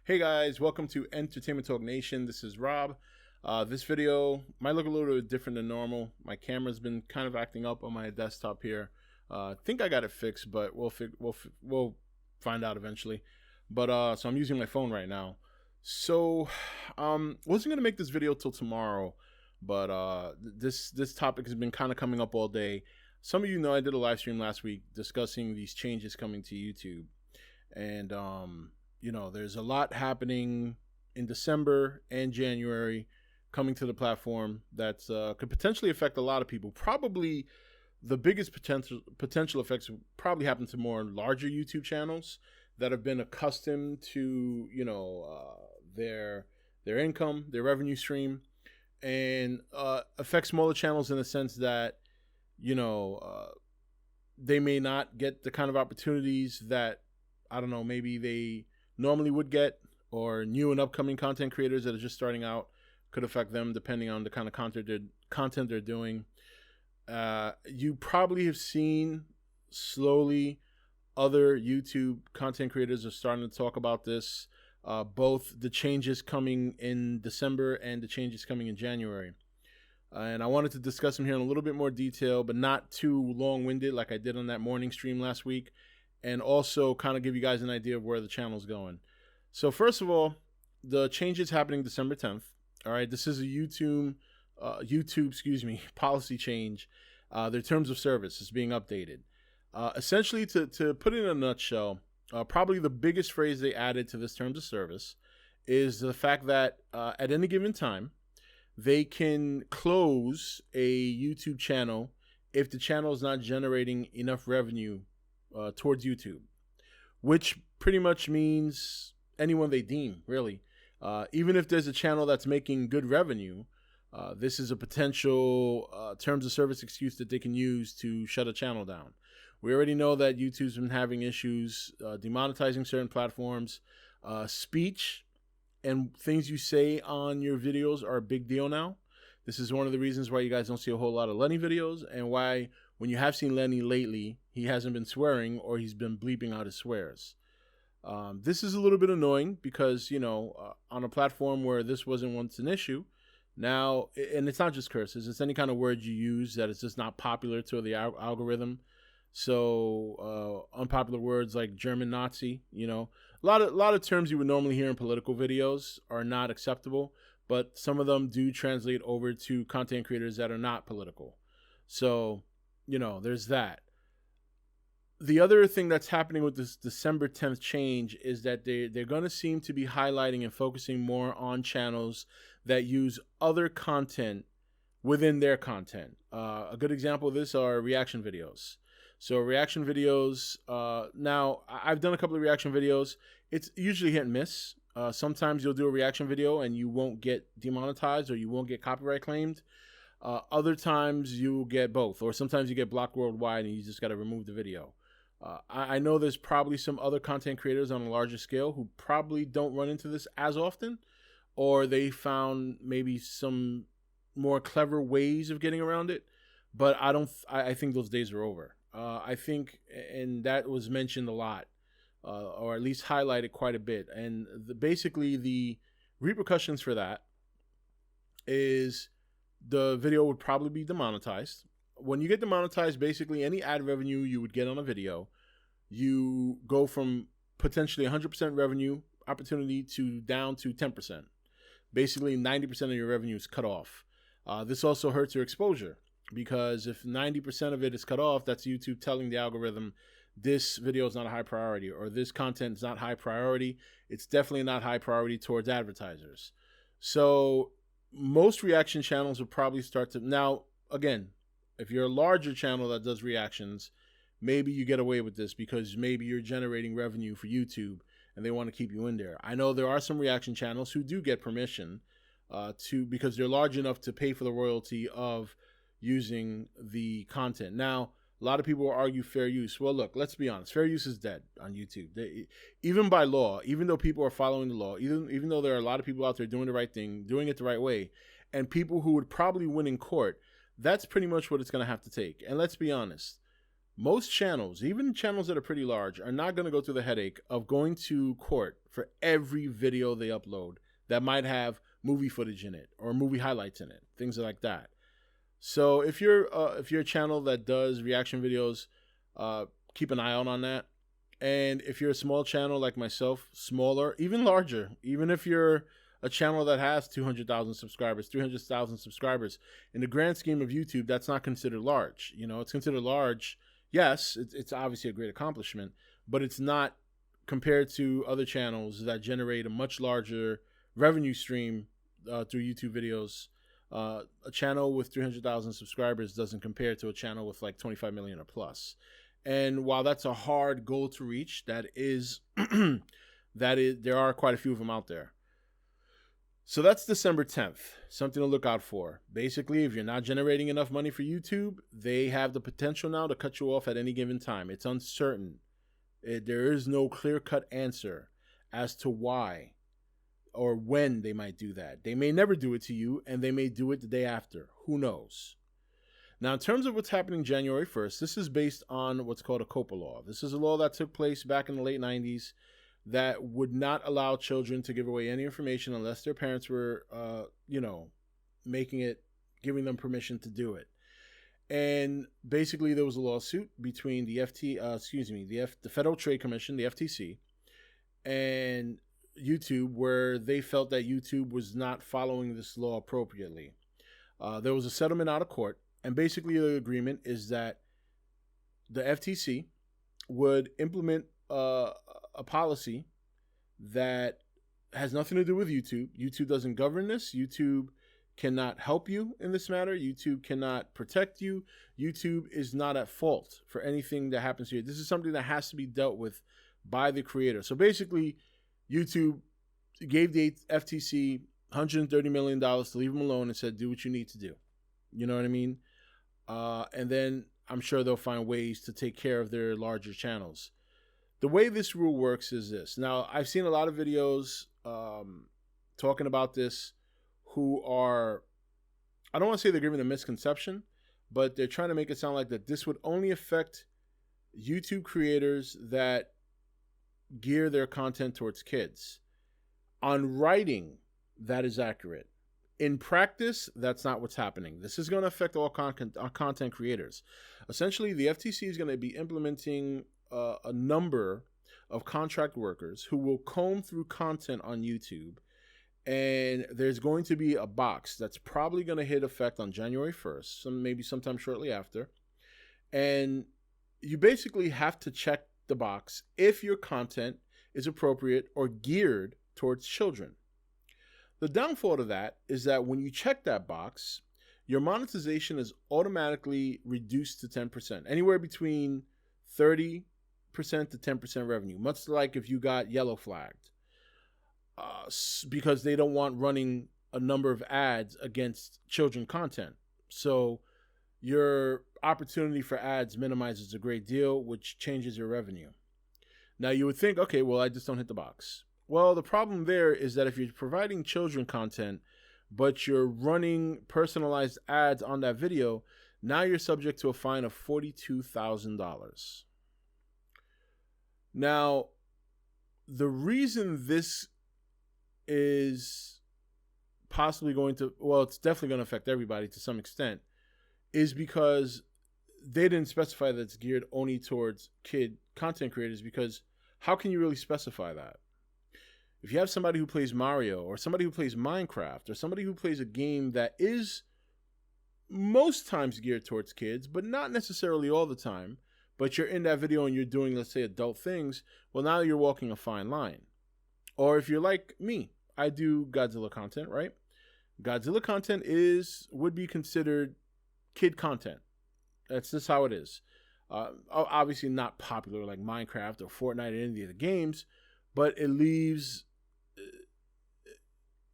Hey guys, welcome to Entertainment Talk Nation. This is Rob. This video might look a little bit different than normal. My camera's been kind of acting up on my desktop here. I think I got it fixed, but we'll find out eventually. But so I'm using my phone right now. So wasn't gonna make this video till tomorrow, but this topic has been kind of coming up all day. Some of you know I did a live stream last week discussing these changes coming to YouTube, and you know, there's a lot happening in December and January coming to the platform that could potentially affect a lot of people. Probably the biggest potential effects would probably happen to more larger YouTube channels that have been accustomed to, you know, their income, their revenue stream, and affect smaller channels in the sense that, you know, they may not get the kind of opportunities that, I don't know, maybe they normally would get, or new and upcoming content creators that are just starting out could affect them depending on the kind of content they're doing. You probably have seen slowly other YouTube content creators are starting to talk about this, both the changes coming in December and the changes coming in January. And I wanted to discuss them here in a little bit more detail, but not too long-winded like I did on that morning stream last week. And also kind of give you guys an idea of where the channel's going. So first of all, the changes happening December 10th. All right, this is a YouTube policy change. Their terms of service is being updated. Essentially, to put it in a nutshell, probably the biggest phrase they added to this terms of service is the fact that at any given time, they can close a YouTube channel if the channel is not generating enough revenue towards YouTube, which pretty much means anyone they deem, really. Even if there's a channel that's making good revenue, this is a potential terms of service excuse that they can use to shut a channel down. We already know that YouTube's been having issues demonetizing certain platforms. Speech and things you say on your videos are a big deal now. This is one of the reasons why you guys don't see a whole lot of Lenny videos, and why when you have seen Lenny lately, he hasn't been swearing or he's been bleeping out his swears. This is a little bit annoying because, you know, on a platform where this wasn't once an issue, now, and it's not just curses, it's any kind of word you use that is just not popular to the algorithm. So unpopular words like German Nazi, you know, a lot of terms you would normally hear in political videos are not acceptable, but some of them do translate over to content creators that are not political. So, you know, there's that. The other thing that's happening with this December 10th change is that they're going to seem to be highlighting and focusing more on channels that use other content within their content. A good example of this are reaction videos. So reaction videos, now I've done a couple of reaction videos. It's usually hit and miss. Sometimes you'll do a reaction video and you won't get demonetized or you won't get copyright claimed. Other times you get both, or sometimes you get blocked worldwide and you just got to remove the video. I know there's probably some other content creators on a larger scale who probably don't run into this as often, or they found maybe some more clever ways of getting around it. But I think those days are over. I think, and that was mentioned a lot, or at least highlighted quite a bit. And basically the repercussions for that is the video would probably be demonetized. When you get demonetized, basically any ad revenue you would get on a video, you go from potentially 100% revenue opportunity to down to 10%. Basically 90% of your revenue is cut off. This also hurts your exposure, because if 90% of it is cut off, that's YouTube telling the algorithm this video is not a high priority, or this content is not high priority. It's definitely not high priority towards advertisers. So most reaction channels will probably start to, now again, if you're a larger channel that does reactions, maybe you get away with this because maybe you're generating revenue for YouTube and they want to keep you in there. I know there are some reaction channels who do get permission because they're large enough to pay for the royalty of using the content. Now, a lot of people will argue fair use. Well, look, let's be honest. Fair use is dead on YouTube. Even by law, even though people are following the law, even though there are a lot of people out there doing the right thing, doing it the right way, and people who would probably win in court, that's pretty much what it's going to have to take. And let's be honest. most channels, even channels that are pretty large, are not going to go through the headache of going to court for every video they upload that might have movie footage in it or movie highlights in it, things like that. So if you're a channel that does reaction videos, keep an eye out on that. And if you're a small channel like myself, smaller, even larger, even if you're a channel that has 200,000 subscribers, 300,000 subscribers, in the grand scheme of YouTube, that's not considered large. You know, it's considered large. Yes, it's obviously a great accomplishment, but it's not compared to other channels that generate a much larger revenue stream through YouTube videos. A channel with 300,000 subscribers doesn't compare to a channel with like 25 million or plus. And while that's a hard goal to reach, there are quite a few of them out there. So that's December 10th, something to look out for. Basically, if you're not generating enough money for YouTube, they have the potential now to cut you off at any given time. It's uncertain. There is no clear-cut answer as to why or when they might do that. They may never do it to you, and they may do it the day after. Who knows? Now, in terms of what's happening January 1st, this is based on what's called a COPPA law. This is a law that took place back in the late 90s that would not allow children to give away any information unless their parents were, giving them permission to do it. And basically, there was a lawsuit between the the Federal Trade Commission, the FTC, and YouTube, where they felt that YouTube was not following this law appropriately. There was a settlement out of court, and basically the agreement is that the FTC would implement a policy that has nothing to do with YouTube. YouTube doesn't govern this. YouTube cannot help you in this matter. YouTube cannot protect you. YouTube is not at fault for anything that happens here. This is something that has to be dealt with by the creator. So basically, YouTube gave the FTC $130 million to leave them alone and said, do what you need to do. You know what I mean? And then I'm sure they'll find ways to take care of their larger channels. The way this rule works is this. Now, I've seen a lot of videos talking about this who are, I don't want to say they're giving a misconception, but they're trying to make it sound like that this would only affect YouTube creators that gear their content towards kids. On writing, that is accurate. In practice, that's not what's happening. This is going to affect all content creators. Essentially, the FTC is going to be implementing a number of contract workers who will comb through content on YouTube, and there's going to be a box that's probably going to hit effect on January 1st, maybe sometime shortly after, and you basically have to check the box if your content is appropriate or geared towards children. The downfall to that is that when you check that box, your monetization is automatically reduced to 10%, anywhere between 30% to 10% revenue, much like if you got yellow flagged, because they don't want running a number of ads against children content. So your opportunity for ads minimizes a great deal, which changes your revenue. Now you would think, okay, well, I just don't hit the box. Well, the problem there is that if you're providing children content, but you're running personalized ads on that video, now you're subject to a fine of $42,000. Now, the reason this is possibly going to, well, it's definitely going to affect everybody to some extent, is because they didn't specify that it's geared only towards kid content creators, because how can you really specify that? If you have somebody who plays Mario, or somebody who plays Minecraft, or somebody who plays a game that is most times geared towards kids, but not necessarily all the time, but you're in that video and you're doing, let's say, adult things, well, now you're walking a fine line. Or if you're like me, I do Godzilla content, right? Godzilla content would be considered kid content. That's just how it is. Obviously not popular like Minecraft or Fortnite or any of the games, but it leaves,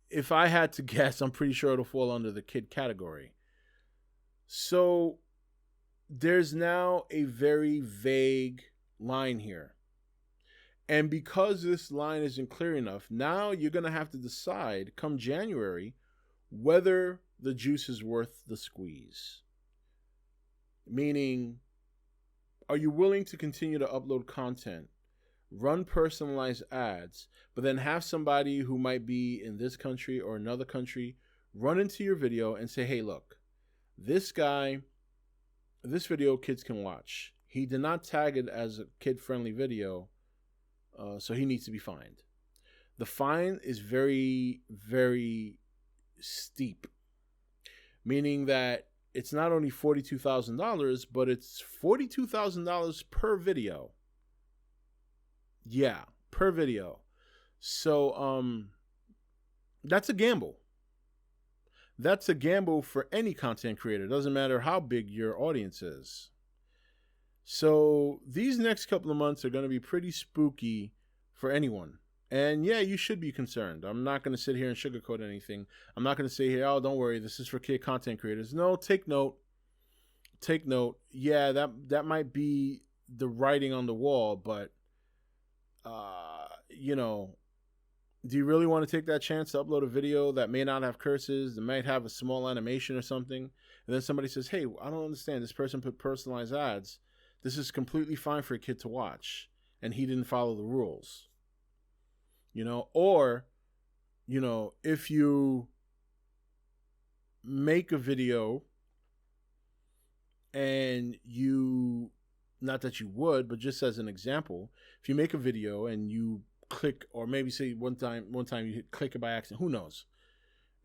if I had to guess, I'm pretty sure it'll fall under the kid category. So there's now a very vague line here. And because this line isn't clear enough, now you're going to have to decide come January whether the juice is worth the squeeze. Meaning, are you willing to continue to upload content, run personalized ads, but then have somebody who might be in this country or another country run into your video and say, hey, look, this video kids can watch. He did not tag it as a kid-friendly video, so he needs to be fined. The fine is very, very steep, meaning that it's not only $42,000, but it's $42,000 per video. Yeah, per video. So that's a gamble. That's a gamble for any content creator. It doesn't matter how big your audience is. So these next couple of months are going to be pretty spooky for anyone. And yeah, you should be concerned. I'm not going to sit here and sugarcoat anything. I'm not going to say here, oh, don't worry, this is for kid content creators. No, take note. Take note. Yeah, that might be the writing on the wall, but you know, do you really want to take that chance to upload a video that may not have curses, that might have a small animation or something, and then somebody says, hey, I don't understand, this person put personalized ads. This is completely fine for a kid to watch, and he didn't follow the rules. You know, or, you know, if you make a video and you, not that you would, but just as an example, if you make a video and you click, or maybe say one time you hit click it by accident, who knows,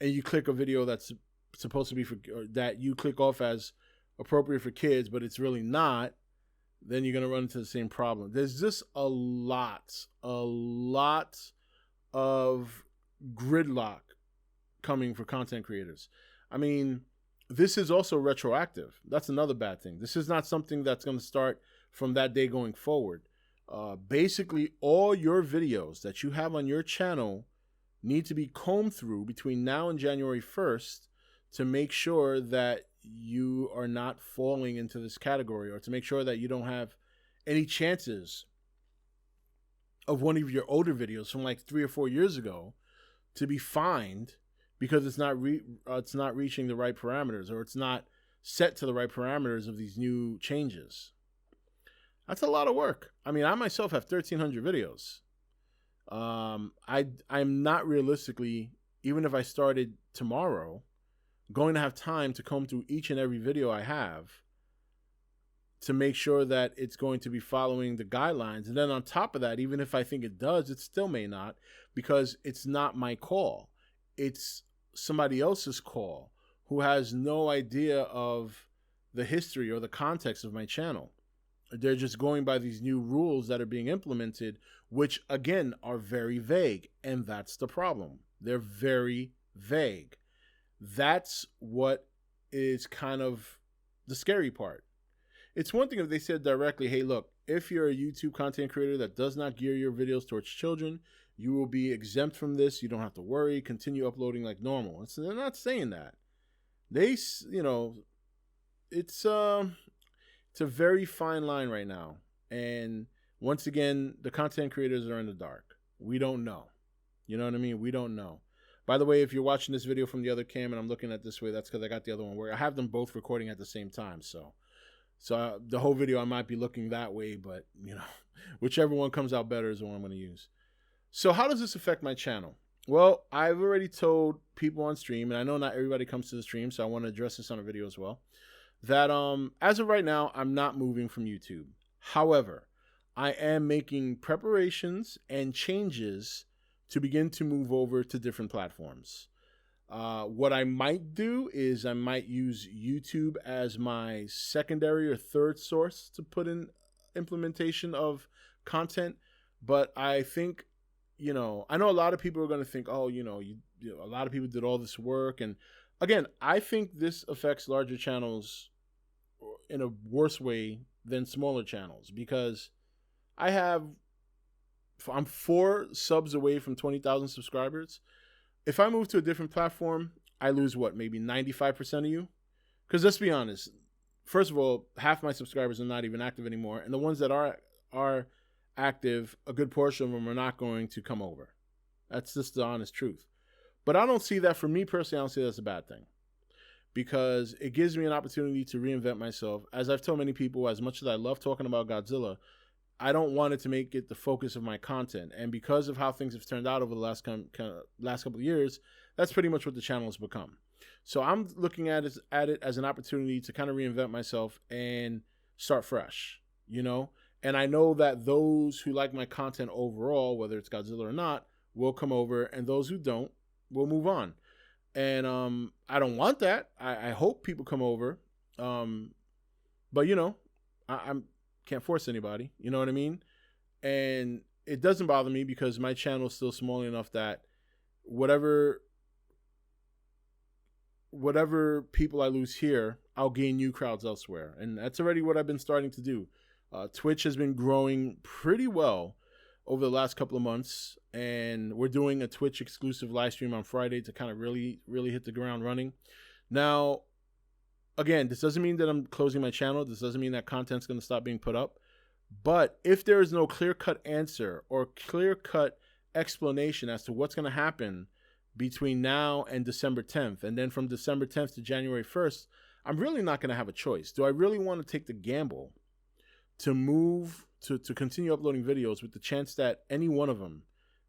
and you click a video that's supposed to be for, or that you click off as appropriate for kids, but it's really not, then you're going to run into the same problem. There's just a lot of gridlock coming for content creators. I mean, this is also retroactive. That's another bad thing. This is not something that's going to start from that day going forward. Basically, all your videos that you have on your channel need to be combed through between now and January 1st to make sure that you are not falling into this category, or to make sure that you don't have any chances of one of your older videos from like 3 or 4 years ago to be fined because it's not reaching the right parameters, or it's not set to the right parameters of these new changes. That's a lot of work. I mean, I myself have 1,300 videos. I'm not realistically, even if I started tomorrow, going to have time to comb through each and every video I have to make sure that it's going to be following the guidelines. And then on top of that, even if I think it does, it still may not, because it's not my call. It's somebody else's call who has no idea of the history or the context of my channel. They're just going by these new rules that are being implemented, which again are very vague. And that's the problem. They're very vague. That's what is kind of the scary part. It's one thing if they said directly, hey, look, if you're a YouTube content creator that does not gear your videos towards children, you will be exempt from this. You don't have to worry. Continue uploading like normal. And so they're not saying that. They, you know, it's a very fine line right now. And once again, the content creators are in the dark. We don't know. You know what I mean? We don't know. By the way, if you're watching this video from the other cam and I'm looking at this way, that's because I got the other one where I have them both recording at the same time. So the whole video I might be looking that way, but you know, whichever one comes out better is the one I'm going to use. So how does this affect my channel? Well, I've already told people on stream, and I know not everybody comes to the stream, so I want to address this on a video as well, that as of right now, I'm not moving from YouTube. However, I am making preparations and changes to begin to move over to different platforms. What I might do is I might use YouTube as my secondary or third source to put in implementation of content. But I think, you know, I know a lot of people are going to think, oh, you know, a lot of people did all this work. And again, I think this affects larger channels in a worse way than smaller channels, because I'm 4 subs away from 20,000 subscribers. If I move to a different platform, I lose what, maybe 95% of you? Because let's be honest, first of all, half my subscribers are not even active anymore, and the ones that are active, a good portion of them are not going to come over. That's just the honest truth. But I don't see that, for me personally, I don't see that as a bad thing, because it gives me an opportunity to reinvent myself. As I've told many people, as much as I love talking about Godzilla, I don't want it to make it the focus of my content. And because of how things have turned out over the last couple of years, that's pretty much what the channel has become. So I'm looking at it as an opportunity to kind of reinvent myself and start fresh, you know? And I know that those who like my content overall, whether it's Godzilla or not, will come over, and those who don't will move on. And I don't want that. I hope people come over. But, you know, I can't force anybody. You know what I mean? And it doesn't bother me because my channel is still small enough that whatever people I lose here, I'll gain new crowds elsewhere. And that's already what I've been starting to do. Twitch has been growing pretty well over the last couple of months, and we're doing a Twitch exclusive live stream on Friday to kind of really hit the ground running. Now, again, this doesn't mean that I'm closing my channel. This doesn't mean that content's going to stop being put up. But if there is no clear-cut answer or clear-cut explanation as to what's going to happen between now and December 10th, and then from December 10th to January 1st, I'm really not going to have a choice. Do I really want to take the gamble to move to continue uploading videos with the chance that any one of them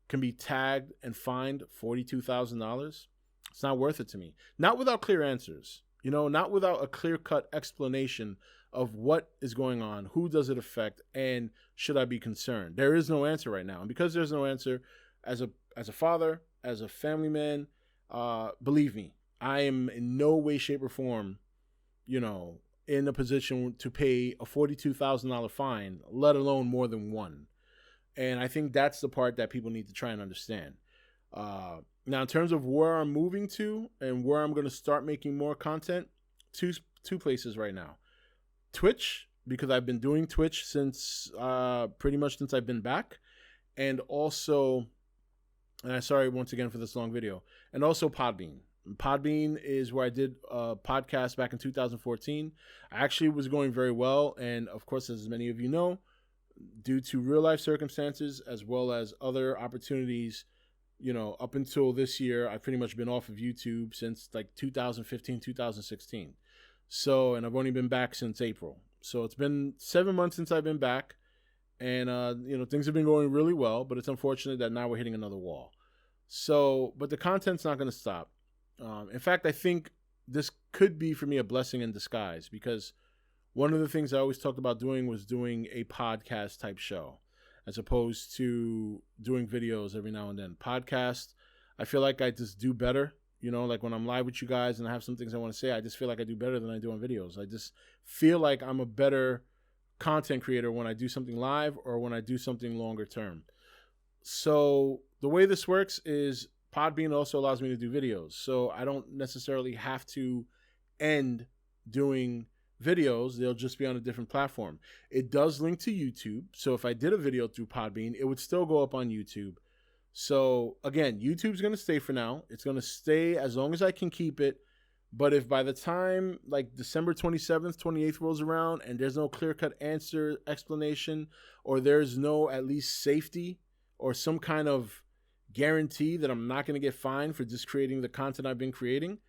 can be tagged and fined $42,000? It's not worth it to me. Not without clear answers, you know, not without a clear-cut explanation of what is going on, who does it affect, and should I be concerned? There is no answer right now. And because there's no answer, as a father, as a family man, believe me, I am in no way, shape, or form, you know, in a position to pay a $42,000 fine, let alone more than one. And I think that's the part that people need to try and understand. Now, in terms of where I'm moving to and where I'm going to start making more content, two places right now. Twitch, because I've been doing Twitch since pretty much since I've been back. And also, and I'm sorry once again for this long video, and also Podbean. Podbean is where I did a podcast back in 2014. I actually was going very well. And of course, as many of you know, due to real life circumstances, as well as other opportunities, you know, up until this year, I've pretty much been off of YouTube since like 2015, 2016. So, and I've only been back since April. So it's been 7 months since I've been back. And, you know, things have been going really well, but it's unfortunate that now we're hitting another wall. So, but the content's not going to stop. In fact, I think this could be for me a blessing in disguise, because one of the things I always talked about doing was doing a podcast type show as opposed to doing videos every now and then. Podcast, I feel like I just do better. You know, like when I'm live with you guys and I have some things I want to say, I just feel like I do better than I do on videos. I just feel like I'm a better content creator when I do something live or when I do something longer term. So the way this works is Podbean also allows me to do videos. So I don't necessarily have to end doing videos. They'll just be on a different platform. It does link to YouTube. So if I did a video through Podbean, it would still go up on YouTube. So again, YouTube's going to stay for now. It's going to stay as long as I can keep it. But if by the time like December 27th, 28th rolls around and there's no clear-cut answer, explanation, or there's no at least safety or some kind of guarantee that I'm not going to get fined for just creating the content I've been creating,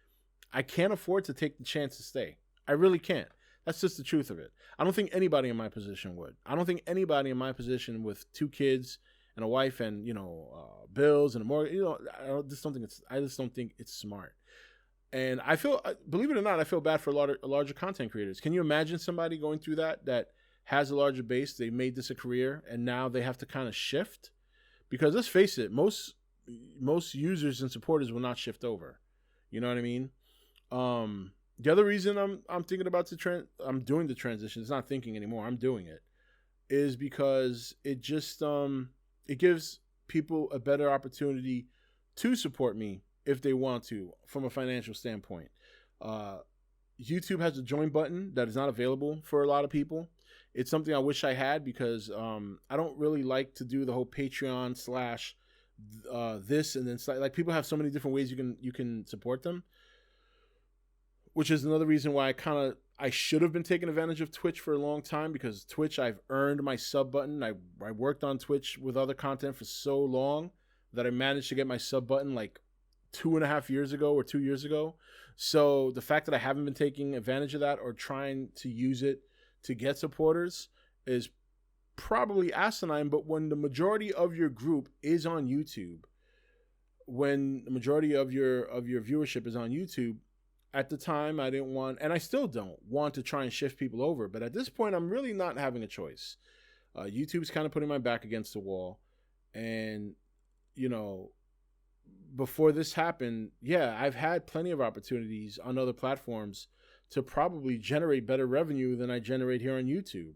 I can't afford to take the chance to stay. I really can't. That's just the truth of it. I don't think anybody in my position would. I don't think anybody in my position with 2 kids and a wife and, you know, bills and a mortgage, you know, I just don't think it's smart. And I feel, believe it or not, I feel bad for larger content creators. Can you imagine somebody going through that has a larger base? They made this a career and now they have to kind of shift. Because let's face it, most users and supporters will not shift over. You know what I mean? The other reason I'm thinking about I'm doing the transition. It's not thinking anymore. I'm doing it. Is because it just it gives people a better opportunity to support me if they want to from a financial standpoint. YouTube has a join button that is not available for a lot of people. It's something I wish I had because I don't really like to do the whole Patreon / this and then like people have so many different ways you can support them, which is another reason why I should have been taking advantage of Twitch for a long time, because Twitch, I've earned my sub button. I worked on Twitch with other content for so long that I managed to get my sub button like 2.5 years ago or 2 years ago. So the fact that I haven't been taking advantage of that or trying to use it to get supporters is probably asinine. But when the majority of your group is on YouTube, when the majority of your viewership is on YouTube, at the time I didn't want, and I still don't want to try and shift people over. But at this point, I'm really not having a choice. YouTube's kind of putting my back against the wall. And, you know, before this happened, yeah, I've had plenty of opportunities on other platforms to probably generate better revenue than I generate here on YouTube,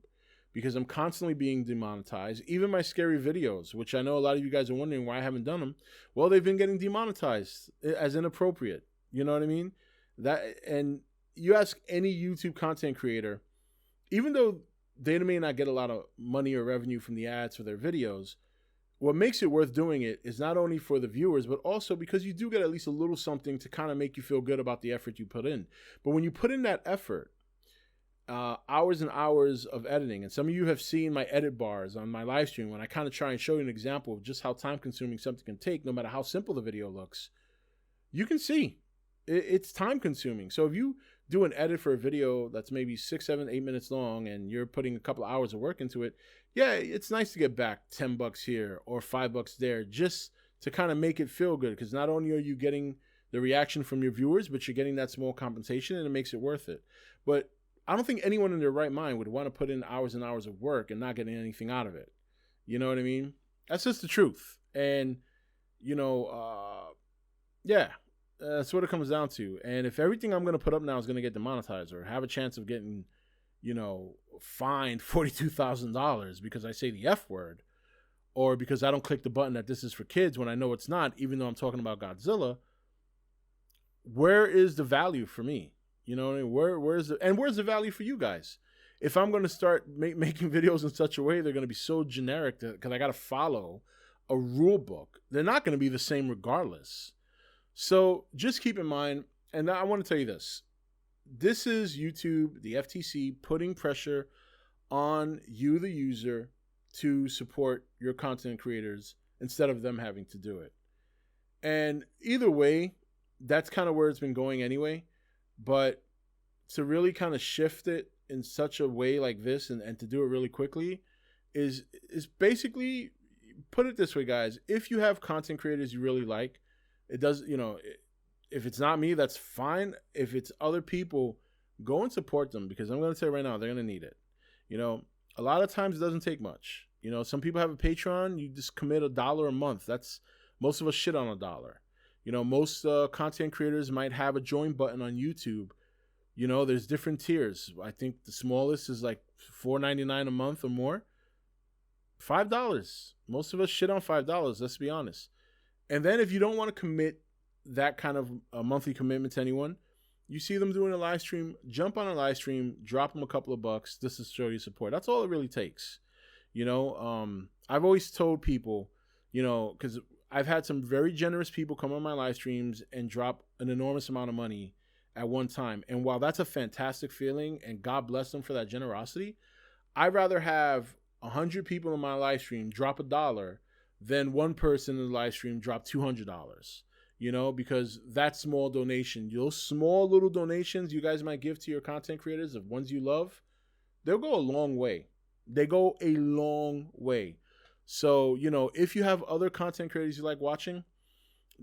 because I'm constantly being demonetized. Even my scary videos, which I know a lot of you guys are wondering why I haven't done them. Well, they've been getting demonetized as inappropriate. You know what I mean? And you ask any YouTube content creator, even though they may not get a lot of money or revenue from the ads for their videos, what makes it worth doing it is not only for the viewers, but also because you do get at least a little something to kind of make you feel good about the effort you put in. But when you put in that effort, hours and hours of editing, and some of you have seen my edit bars on my live stream when I kind of try and show you an example of just how time consuming something can take, no matter how simple the video looks, you can see it's time consuming. So if you do an edit for a video that's maybe 6, 7, 8 minutes long and you're putting a couple of hours of work into it, yeah, it's nice to get back $10 here or $5 there just to kind of make it feel good, because not only are you getting the reaction from your viewers, but you're getting that small compensation, and it makes it worth it. But I don't think anyone in their right mind would want to put in hours and hours of work and not getting anything out of it. You know what I mean? That's just the truth. And, you know, yeah, that's what it comes down to. And if everything I'm going to put up now is going to get demonetized or have a chance of getting, you know, fined $42,000 because I say the F word, or because I don't click the button that this is for kids when I know it's not, even though I'm talking about Godzilla, where is the value for me? You know what I mean? Where's the value for you guys? If I'm going to start making videos in such a way, they're going to be so generic because I got to follow a rule book. They're not going to be the same regardless. So just keep in mind, and I want to tell you this. This is YouTube, the FTC, putting pressure on you, the user, to support your content creators instead of them having to do it. And either way, that's kind of where it's been going anyway. But to really kind of shift it in such a way like this and to do it really quickly is basically, put it this way, guys. If you have content creators you really like, it does, you know, if it's not me, that's fine. If it's other people, go and support them, because I'm going to tell you right now, they're going to need it. You know, a lot of times it doesn't take much. You know, some people have a Patreon. You just commit $1 a month. That's, most of us shit on $1. You know, most content creators might have a join button on YouTube. You know, there's different tiers. I think the smallest is like $4.99 a month or more. $5. Most of us shit on $5. Let's be honest. And then if you don't want to commit that kind of a monthly commitment to anyone, you see them doing a live stream, jump on a live stream, drop them a couple of bucks just to show your support. That's all it really takes. You know, I've always told people, you know, because I've had some very generous people come on my live streams and drop an enormous amount of money at one time. And while that's a fantastic feeling, and God bless them for that generosity, I'd rather have 100 people in my live stream drop $1 than one person in the live stream drop $200. You know, because that small donation, those small little donations you guys might give to your content creators, of ones you love, they'll go a long way. They go a long way. So, you know, if you have other content creators you like watching,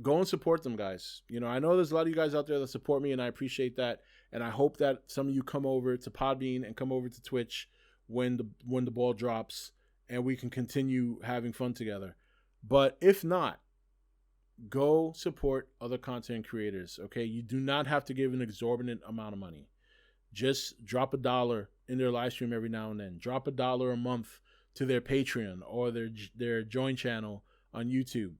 go and support them, guys. You know, I know there's a lot of you guys out there that support me, and I appreciate that. And I hope that some of you come over to Podbean and come over to Twitch when the ball drops, and we can continue having fun together. But if not, go support other content creators, okay? You do not have to give an exorbitant amount of money. Just drop $1 in their live stream every now and then. Drop $1 a month to their Patreon or their join channel on YouTube,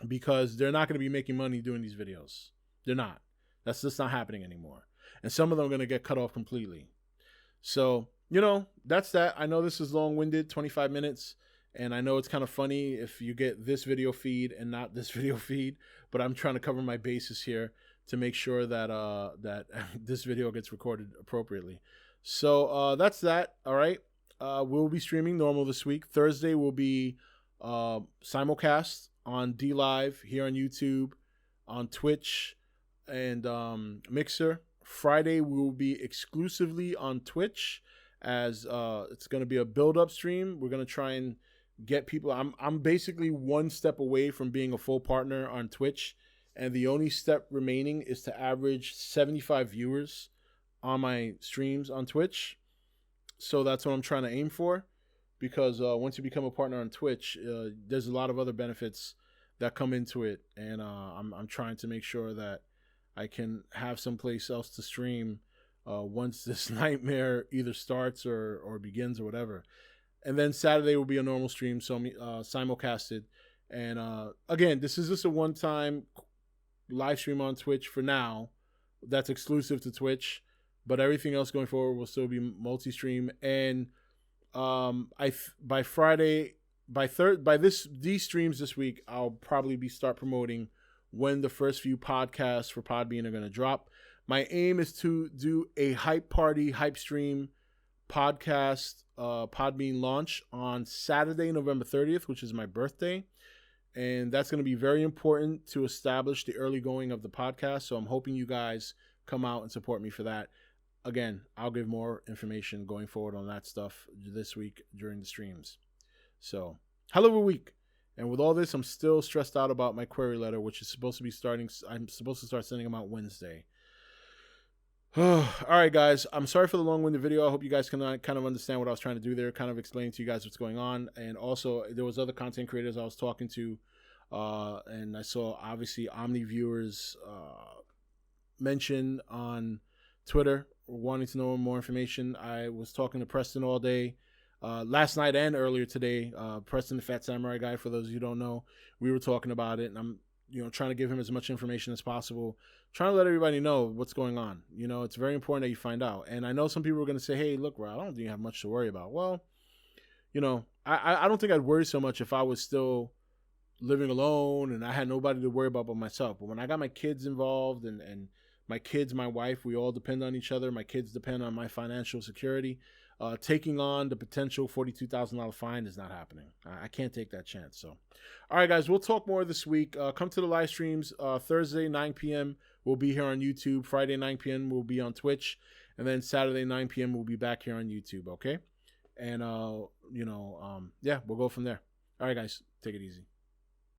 because they're not going to be making money doing these videos. They're not. That's just not happening anymore. And some of them are going to get cut off completely. So, you know, that's that. I know this is long-winded, 25 minutes. And I know it's kind of funny if you get this video feed and not this video feed, but I'm trying to cover my bases here to make sure that that this video gets recorded appropriately. So that's that. All right. We'll be streaming normal this week. Thursday will be simulcast on D Live here on YouTube. on Twitch and Mixer. Friday we will be exclusively on Twitch, as it's going to be a build-up stream. We're going to try and get people. I'm basically one step away from being a full partner on Twitch, and the only step remaining is to average 75 viewers on my streams on Twitch. So that's what I'm trying to aim for, because once you become a partner on Twitch, there's a lot of other benefits that come into it, and I'm trying to make sure that I can have someplace else to stream once this nightmare either starts or begins or whatever. And then Saturday will be a normal stream, so simulcasted. And again, this is just a one-time live stream on Twitch for now. That's exclusive to Twitch, but everything else going forward will still be multi-stream. And by Friday, these streams this week, I'll probably start promoting when the first few podcasts for Podbean are going to drop. My aim is to do a hype stream podcast Podbean launch on Saturday, November 30th, which is my birthday. And that's going to be very important to establish the early going of the podcast. So I'm hoping you guys come out and support me for that. Again, I'll give more information going forward on that stuff this week during the streams. So, hell of a week. And with all this, I'm still stressed out about my query letter, which is supposed to be I'm supposed to start sending them out Wednesday. All right, guys. I'm sorry for the long-winded video. I hope you guys can kind of understand what I was trying to do there, kind of explain to you guys what's going on. And also, there was other content creators I was talking to, and I saw, obviously, Omni viewers mention on Twitter wanting to know more information. I was talking to Preston all day. Last night and earlier today, Preston the Fat Samurai guy, for those of you who don't know, we were talking about it, and I'm trying to give him as much information as possible, trying to let everybody know what's going on. It's very important that you find out. And I know some people are going to say, hey, look, Rob, I don't think you have much to worry about. Well, I don't think I'd worry so much if I was still living alone and I had nobody to worry about but myself. But when I got my kids involved and my kids, my wife, we all depend on each other. My kids depend on my financial security. Taking on the potential $42,000 fine is not happening. I can't take that chance. So, all right, guys, we'll talk more this week. Come to the live streams. Thursday, 9 p.m., we'll be here on YouTube. Friday, 9 p.m., we'll be on Twitch. And then Saturday, 9 p.m., we'll be back here on YouTube, okay? And, yeah, we'll go from there. All right, guys, take it easy.